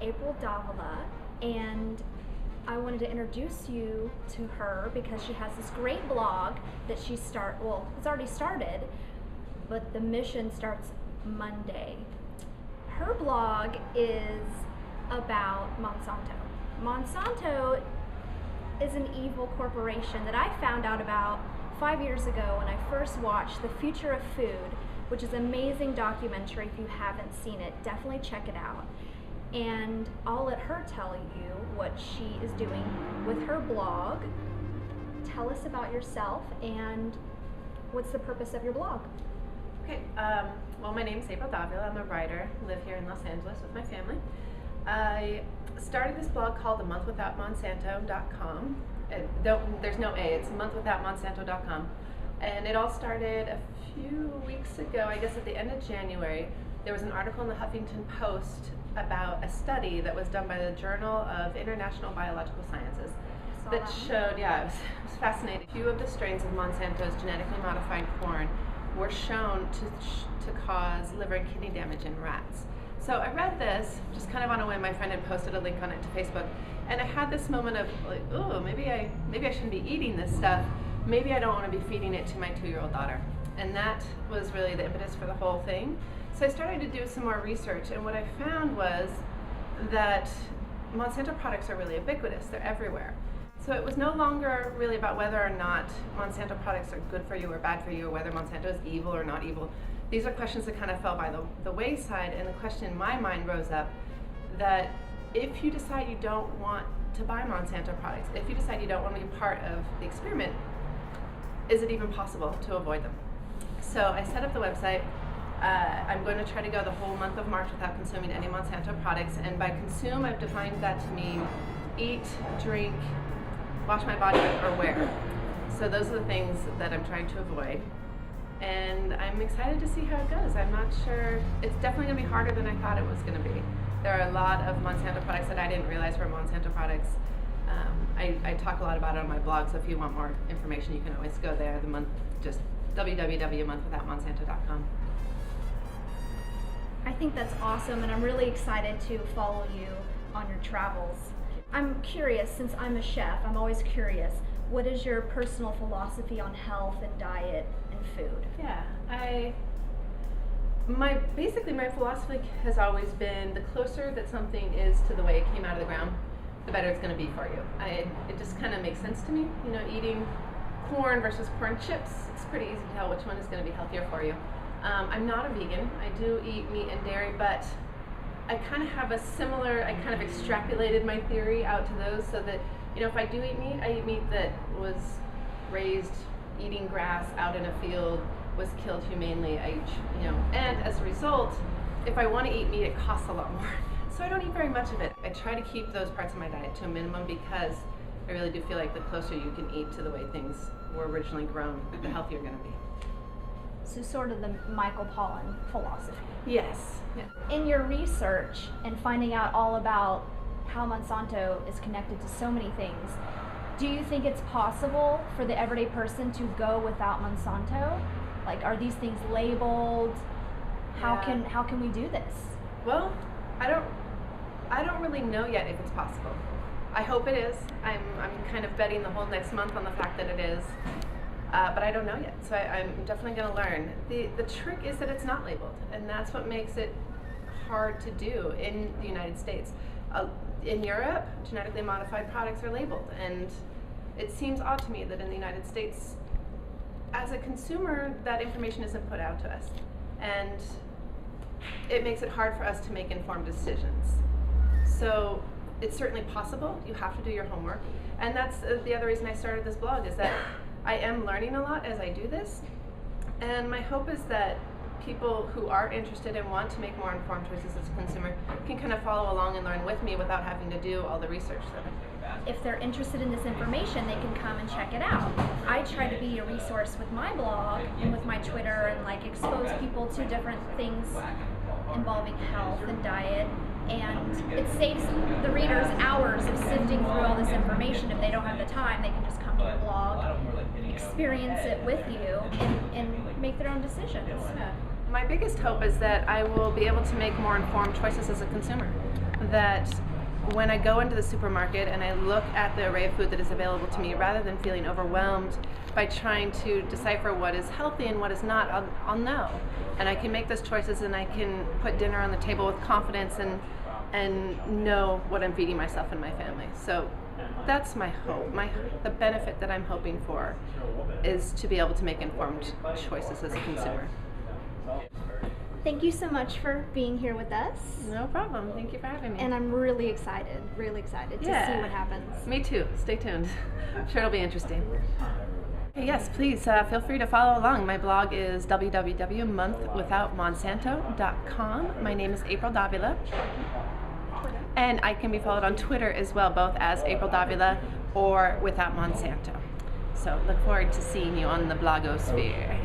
April Davila, and I wanted to introduce you to her because she has this great blog that it's already started, but the mission starts Monday. Her blog is about Monsanto. Monsanto is an evil corporation that I found out about 5 years ago when I first watched The Future of Food, which is an amazing documentary. If you haven't seen it, definitely check it out. And I'll let her tell you what she is doing with her blog. Tell us about yourself and what's the purpose of your blog? Okay, well, my name is April Davila. I'm a writer. I live here in Los Angeles with my family. I started this blog called themonthwithoutmonsanto.com. There's no A, it's monthwithoutmonsanto.com. And it all started a few weeks ago, I guess at the end of January. There was an article in the Huffington Post about a study that was done by the Journal of International Biological Sciences that showed, it was fascinating. A few of the strains of Monsanto's genetically modified corn were shown to cause liver and kidney damage in rats. So I read this, just kind of on a whim. My friend had posted a link on it to Facebook, and I had this moment of like, oh, maybe I shouldn't be eating this stuff. Maybe I don't want to be feeding it to my 2-year-old daughter. And that was really the impetus for the whole thing. So I started to do some more research, and what I found was that Monsanto products are really ubiquitous. They're everywhere. So it was no longer really about whether or not Monsanto products are good for you or bad for you, or whether Monsanto is evil or not evil. These are questions that kind of fell by the wayside, and the question in my mind rose up that if you decide you don't want to buy Monsanto products, if you decide you don't want to be part of the experiment, is it even possible to avoid them? So I set up the website. I'm going to try to go the whole month of March without consuming any Monsanto products, and by consume I've defined that to mean eat, drink, wash my body, or wear. So those are the things that I'm trying to avoid. And I'm excited to see how it goes. I'm not sure. It's definitely going to be harder than I thought it was going to be. There are a lot of Monsanto products that I didn't realize were Monsanto products. I talk a lot about it on my blog, so if you want more information, you can always go there. Just www.monthwithoutmonsanto.com. I think that's awesome, and I'm really excited to follow you on your travels. I'm curious, since I'm a chef, I'm always curious. What is your personal philosophy on health and diet and food? Yeah, my philosophy has always been the closer that something is to the way it came out of the ground, the better it's going to be for you. It just kind of makes sense to me. You know, eating corn versus corn chips, it's pretty easy to tell which one is going to be healthier for you. I'm not a vegan. I do eat meat and dairy, but I kind of have I kind of extrapolated my theory out to those so that, you know, if I do eat meat, I eat meat that was raised eating grass out in a field, was killed humanely, and as a result, if I want to eat meat, it costs a lot more. So I don't eat very much of it. I try to keep those parts of my diet to a minimum because I really do feel like the closer you can eat to the way things were originally grown, the healthier you're going to be. So sort of the Michael Pollan philosophy. Yes. Yeah. In your research and finding out all about how Monsanto is connected to so many things, do you think it's possible for the everyday person to go without Monsanto? Like, are these things labeled? How can we do this? Well, I don't really know yet if it's possible. I hope it is. I'm kind of betting the whole next month on the fact that it is. But I don't know yet, so I'm definitely going to learn. The trick is that it's not labeled, and that's what makes it hard to do in the United States. In Europe, genetically modified products are labeled, and it seems odd to me that in the United States, as a consumer, that information isn't put out to us, and it makes it hard for us to make informed decisions. So it's certainly possible. You have to do your homework, and that's the other reason I started this blog, is that I am learning a lot as I do this, and my hope is that people who are interested and want to make more informed choices as a consumer can kind of follow along and learn with me without having to do all the research that I'm doing. If they're interested in this information, they can come and check it out. I try to be a resource with my blog and with my Twitter and expose people to different things involving health and diet, and it saves the readers hours of sifting through all this information. If they don't have the time, they can just come to the blog, experience it with you, and make their own decisions. Yeah. My biggest hope is that I will be able to make more informed choices as a consumer. That when I go into the supermarket and I look at the array of food that is available to me, rather than feeling overwhelmed by trying to decipher what is healthy and what is not, I'll know. And I can make those choices, and I can put dinner on the table with confidence and know what I'm feeding myself and my family. So that's my hope. The benefit that I'm hoping for is to be able to make informed choices as a consumer. Thank you so much for being here with us. No problem. Thank you for having me. And I'm really excited to see what happens. Me too. Stay tuned. I'm sure it'll be interesting. Yes, please feel free to follow along. My blog is www.monthwithoutmonsanto.com. My name is April Davila. And I can be followed on Twitter as well, both as April Davila or Without Monsanto. So look forward to seeing you on the blogosphere.